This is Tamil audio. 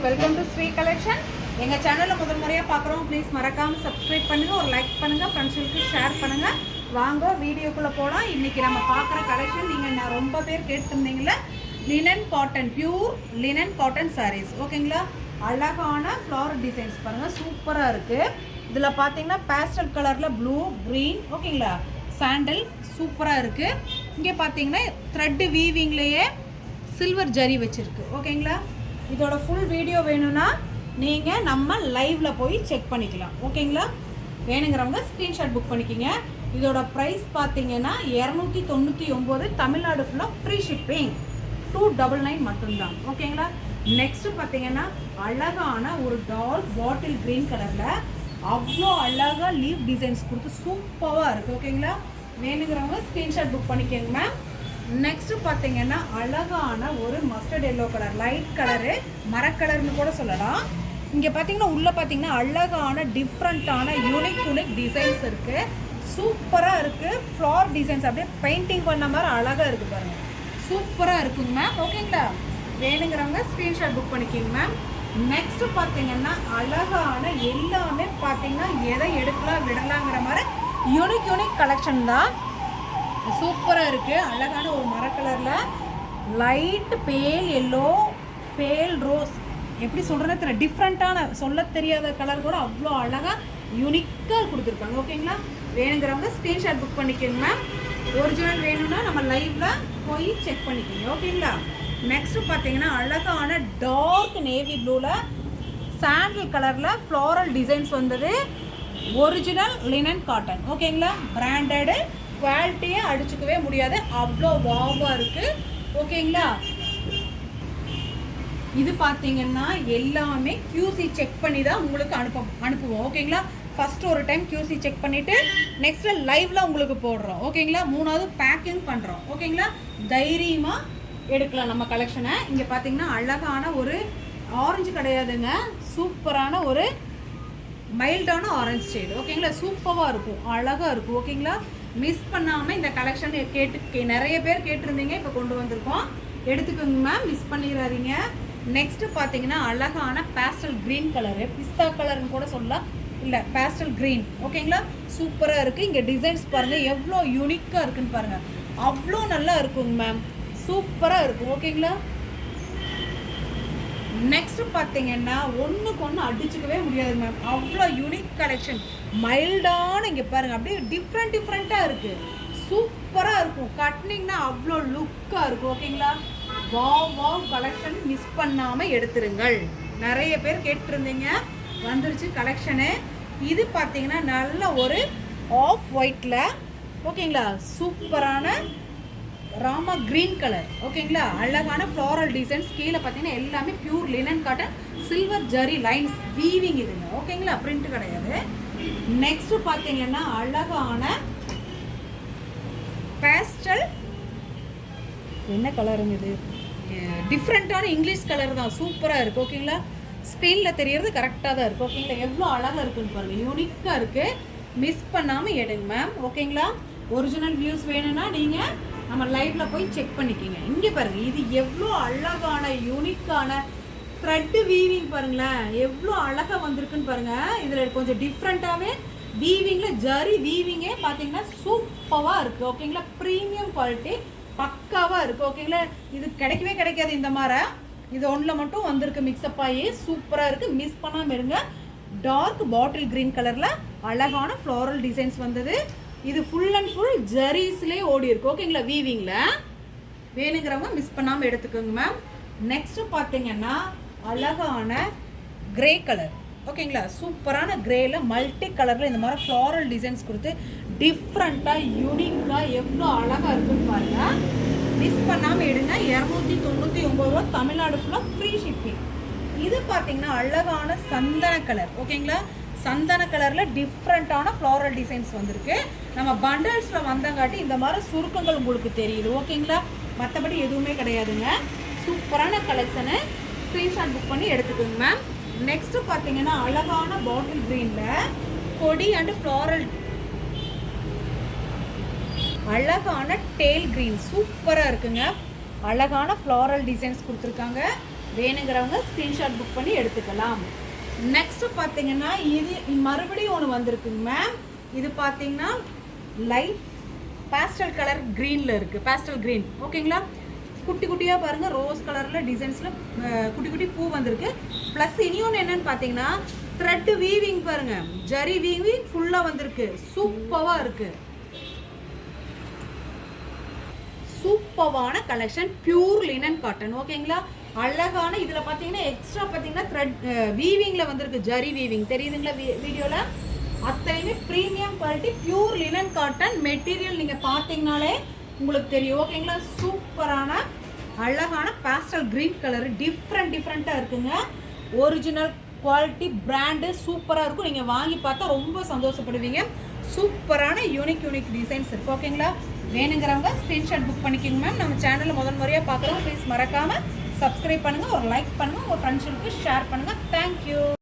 Welcome to Sri collection. எங்கள் சேனலில் முதல் முறையாக பார்க்குறோம், ப்ளீஸ் மறக்காமல் சப்ஸ்கிரைப் பண்ணுங்கள், ஒரு லைக் பண்ணுங்கள், ஃப்ரெண்ட்ஸுக்கு ஷேர் பண்ணுங்கள். வாங்க வீடியோக்குள்ளே போகலாம். இன்றைக்கி நம்ம பார்க்குற கலெக்ஷன் நீங்கள் ரொம்ப பேர் கேட்டிருந்தீங்களே, linen cotton, pure linen cotton sarees. ஓகேங்களா, அழகான ஃப்ளவர் டிசைன்ஸ் பாருங்கள், சூப்பராக இருக்குது. இதில் பார்த்தீங்கன்னா பேஸ்டல் கலரில் ப்ளூ, க்ரீன், ஓகேங்களா, சாண்டல் சூப்பராக இருக்குது. இங்கே பார்த்தீங்கன்னா த்ரெட்டு வீவிங்லேயே சில்வர் ஜரி வச்சுருக்கு. ஓகேங்களா, இதோட ஃபுல் வீடியோ வேணும்னா நீங்கள் நம்ம லைவில் போய் செக் பண்ணிக்கலாம். ஓகேங்களா, வேணுங்கிறவங்க ஸ்க்ரீன்ஷாட் புக் பண்ணிக்கிங்க. இதோட ப்ரைஸ் பார்த்தீங்கன்னா 299, தமிழ்நாடு ஃபுல்லாக ஃப்ரீ ஷிப்பிங், 299 மட்டும்தான். ஓகேங்களா, நெக்ஸ்ட்டு பார்த்தீங்கன்னா அழகான ஒரு டார்க் பாட்டில் க்ரீன் கலரில் அவ்வளோ அழகாக லீவ் டிசைன்ஸ் கொடுத்து சூப்பராக இருக்குது. ஓகேங்களா, வேணுங்கிறவங்க ஸ்க்ரீன்ஷாட் புக் பண்ணிக்கோங்க மேம். நெக்ஸ்ட்டு பார்த்தீங்கன்னா அழகான ஒரு mustard yellow colour, light colour, மரக்கலர்னு கூட சொல்லலாம். இங்கே பார்த்தீங்கன்னா உள்ளே பார்த்தீங்கன்னா அழகான டிஃப்ரெண்ட்டான யூனிக் டிசைன்ஸ் இருக்குது, சூப்பராக இருக்குது. ஃப்ளார் டிசைன்ஸ் அப்படியே பெயிண்டிங் பண்ண மாதிரி அழகாக இருக்குது பாருங்கள், சூப்பராக இருக்குங்க மேம். ஓகேங்களா, வேணுங்கிறவங்க ஸ்க்ரீன்ஷாட் புக் பண்ணிக்கிங்க மேம். நெக்ஸ்ட்டு பார்த்தீங்கன்னா அழகான எல்லாமே பார்த்தீங்கன்னா எதை எடுக்கலாம் விடலாங்கிற மாதிரி யூனிக் கலெக்ஷன் தான், சூப்பராக இருக்குது. அழகான ஒரு மரக்கலரில் லைட் பேல் எல்லோ, பேல் ரோஸ், எப்படி சொல்கிறேன்னு தெரியல, டிஃப்ரெண்ட்டான சொல்ல தெரியாத கலர் கூட அவ்வளோ அழகாக யூனிக்காக கொடுத்துருக்காங்க. ஓகேங்களா, வேணுங்கிறவங்க ஸ்க்ரீன்ஷாட் புக் பண்ணிக்கோங்க மேம். ஒரிஜினல் வேணும்னா நம்ம லைவில் போய் செக் பண்ணிக்கோங்க. ஓகேங்களா, நெக்ஸ்ட்டு பார்த்தீங்கன்னா அழகான டார்க் நேவி ப்ளூவில் சாண்டில் கலரில் ஃப்ளாரல் டிசைன்ஸ் வந்தது, ஒரிஜினல் லினன் காட்டன். ஓகேங்களா, பிராண்டடு, குவாலிட்டியை அடிச்சுக்கவே முடியாது, அவ்வளோ வாவாக இருக்குது. ஓகேங்களா, இது பார்த்தீங்கன்னா எல்லாமே QC செக் பண்ணி தான் உங்களுக்கு அனுப்புவோம். ஓகேங்களா, ஃபஸ்ட்டு ஒரு டைம் QC செக் பண்ணிவிட்டு நெக்ஸ்ட்டு லைவில் உங்களுக்கு போடுறோம். ஓகேங்களா, மூணாவது பேக்கிங் பண்ணுறோம். ஓகேங்களா, தைரியமாக எடுக்கலாம் நம்ம கலெக்ஷனை. இங்கே பார்த்தீங்கன்னா அழகான ஒரு ஆரஞ்சு கிடையாதுங்க, சூப்பரான ஒரு மைல்டான ஆரஞ்சு ஷேடு. ஓகேங்களா, சூப்பராக இருக்கும், அழகாக இருக்கும். ஓகேங்களா, மிஸ் பண்ணாமல் இந்த கலெக்ஷன் நிறைய பேர் கேட்டிருந்தீங்க, இப்போ கொண்டு வந்திருக்கோம், எடுத்துக்கோங்க மேம், மிஸ் பண்ணிடாதீங்க. நெக்ஸ்ட்டு பார்த்தீங்கன்னா அழகான பேஸ்டல் க்ரீன் கலரு, பிஸ்தா கலர்னு கூட சொல்லலாம், இல்லை பேஸ்டல் க்ரீன். ஓகேங்களா, சூப்பராக இருக்குது. இங்கே டிசைன்ஸ் பாருங்கள் எவ்வளோ யூனிக்காக இருக்குன்னு பாருங்கள், அவ்வளோ நல்லா இருக்குங்க மேம், சூப்பராக இருக்கும். ஓகேங்களா, நெக்ஸ்ட்டு பார்த்தீங்கன்னா ஒன்றுக்கு ஒன்று அடிச்சுக்கவே முடியாது மேம், அவ்வளோ யூனிக் கலெக்ஷன், மைல்டான இங்கே பாருங்கள் அப்படியே டிஃப்ரெண்ட்டாக இருக்குது, சூப்பராக இருக்கும். கட்டினிங்னா அவ்வளோ லுக்காக இருக்கும். ஓகேங்களா, வாவ் கலெக்ஷன், மிஸ் பண்ணாமல் எடுத்துருங்கள். நிறைய பேர் கேட்டிருந்தீங்க, வந்துருச்சு கலெக்ஷனு. இது பார்த்தீங்கன்னா நல்ல ஒரு ஆஃப் ஒயிட்டில், ஓகேங்களா, சூப்பரான ராமா க்ரீன் கலர். ஓகேங்களா, அழகான ஃப்ளாரல் டிசைன்ஸ், கீழே பார்த்தீங்கன்னா எல்லாமே pure linen cotton, silver zari lines weaving இதுங்க. ஓகேங்களா, பிரிண்ட் கிடையாது. நெக்ஸ்ட் பார்த்தீங்கன்னா அழகான பேஸ்டல், என்ன கலருங்க இது, டிஃப்ரெண்ட்டான இங்கிலீஷ் கலர் தான், சூப்பராக இருக்குது. ஓகேங்களா, ஸ்க்ரீனில் தெரியறது கரெக்டாக தான் இருக்குது. ஓகேங்களா, எவ்வளோ அழகாக இருக்குன்னு பாருங்கள், யூனிக்காக இருக்குது, மிஸ் பண்ணாமல் எடுங்க மேம். ஓகேங்களா, ஒரிஜினல் வியூஸ் வேணும்னா நீங்கள் நம்ம லைவில் போய் செக் பண்ணிக்கிங்க. இங்கே பாருங்கள், இது எவ்வளோ அழகான யூனிக்கான த்ரெட்டு வீவிங் பாருங்களேன், எவ்வளோ அழகாக வந்திருக்குன்னு பாருங்கள். இதில் கொஞ்சம் டிஃப்ரெண்ட்டாகவே வீவிங்கில் ஜரி வீவிங்கே பார்த்தீங்கன்னா சூப்பராக இருக்குது. ஓகேங்களா, ப்ரீமியம் குவாலிட்டி பக்காவாக இருக்குது. ஓகேங்களா, இது கிடைக்காது இந்த மாதிரி, இது ஒன்றில் மட்டும் வந்திருக்கு மிக்ஸ்அப் ஆகி, சூப்பராக இருக்குது, மிஸ் பண்ணாமல் இருங்க. டார்க் பாட்டில் க்ரீன் கலரில் அழகான ஃப்ளாரல் டிசைன்ஸ் வந்தது, இது ஃபுல் அண்ட் ஃபுல் ஜரீஸ்லேயே ஓடி இருக்கு. ஓகேங்களா, வீவிங்கில் வேணுங்கிறவங்க மிஸ் பண்ணாமல் எடுத்துக்கோங்க மேம். நெக்ஸ்ட்டு பார்த்தீங்கன்னா அழகான கிரே கலர். ஓகேங்களா, சூப்பரான கிரேல மல்டி கலரில் இந்த மாதிரி ஃப்ளாரல் டிசைன்ஸ் கொடுத்து டிஃப்ரெண்ட்டாக யூனிக்காக எவ்வளோ அழகாக இருக்குன்னு பாருங்கள், மிஸ் பண்ணாமல் எடுங்க. 299 தமிழ்நாடு ஃபுல்லாக ஃப்ரீ ஷிப்பிங். இது பார்த்தீங்கன்னா அழகான சந்தன கலர். ஓகேங்களா, சந்தன கலரில் டிஃப்ரெண்ட்டான ஃப்ளாரல் டிசைன்ஸ் வந்திருக்கு. நம்ம பண்டல்ஸில் வந்தங்காட்டி இந்த மாதிரி சுருக்கங்கள் உங்களுக்கு தெரியுது. ஓகேங்களா, மற்றபடி எதுவுமே கிடையாதுங்க, சூப்பரான கலெக்ஷனு, ஸ்க்ரீன்ஷாட் புக் பண்ணி எடுத்துக்கோங்க மேம். நெக்ஸ்ட்டு பார்த்தீங்கன்னா அழகான பாட்டில் க்ரீனில் கொடி அண்ட் ஃப்ளாரல், அழகான டேல் க்ரீன், சூப்பராக இருக்குங்க, அழகான ஃப்ளாரல் டிசைன்ஸ் கொடுத்துருக்காங்க. வேணுங்கிறவங்க ஸ்க்ரீன்ஷாட் புக் பண்ணி எடுத்துக்கலாம். நெக்ஸ்ட் பார்த்தீங்கன்னா இது மறுபடியும் ஒன்று வந்திருக்குங்க மேம். இது பார்த்தீங்கன்னா லைட் பேஸ்டல் கலர் க்ரீனில் இருக்குது. பேஸ்டல் க்ரீன் ஓகேங்களா. குட்டி குட்டியாக பாருங்கள், ரோஸ் கலரில் டிசைன்ஸில் குட்டி குட்டி பூ வந்திருக்கு. ப்ளஸ் இனியொன்று என்னென்னு பார்த்தீங்கன்னா த்ரெட் வீவிங் பாருங்கள், ஜரி வீவிங் ஃபுல்லாக வந்திருக்கு. சூப்பராக இருக்குது, சூப்பரான கலெக்ஷன். பியூர் லினன் காட்டன் ஓகேங்களா. அழகான இதில் பார்த்தீங்கன்னா எக்ஸ்ட்ரா பார்த்தீங்கன்னா த்ரெட் வீவிங்கில் வந்திருக்கு, ஜரி வீவிங் தெரியுதுங்களா வீடியோவில். அத்தனையுமே premium quality pure linen cotton material. நீங்கள் பார்த்தீங்கனாலே உங்களுக்கு தெரியும் ஓகேங்களா. சூப்பரான அழகான பேஸ்டல் க்ரீன் கலர் டிஃப்ரெண்ட்டாக இருக்குங்க. ஒரிஜினல் குவாலிட்டி பிராண்டு சூப்பராக இருக்கும். நீங்கள் வாங்கி பார்த்தா ரொம்ப சந்தோஷப்படுவீங்க. சூப்பரான யூனிக் டிசைன்ஸ் இருக்குது ஓகேங்களா. வேணுங்கிறவங்க ஸ்க்ரீன்ஷாட் புக் பண்ணிக்கோங்க மேம். நம்ம சேனலில் முறையாக பார்க்குறோம். ப்ளீஸ் மறக்காமல் சப்ஸ்கிரைப் பண்ணுங்கள், ஒரு லைக் பண்ணுங்கள், உங்கள் ஃப்ரெண்ட்ஸுக்கு ஷேர் பண்ணுங்கள். தேங்க்யூ.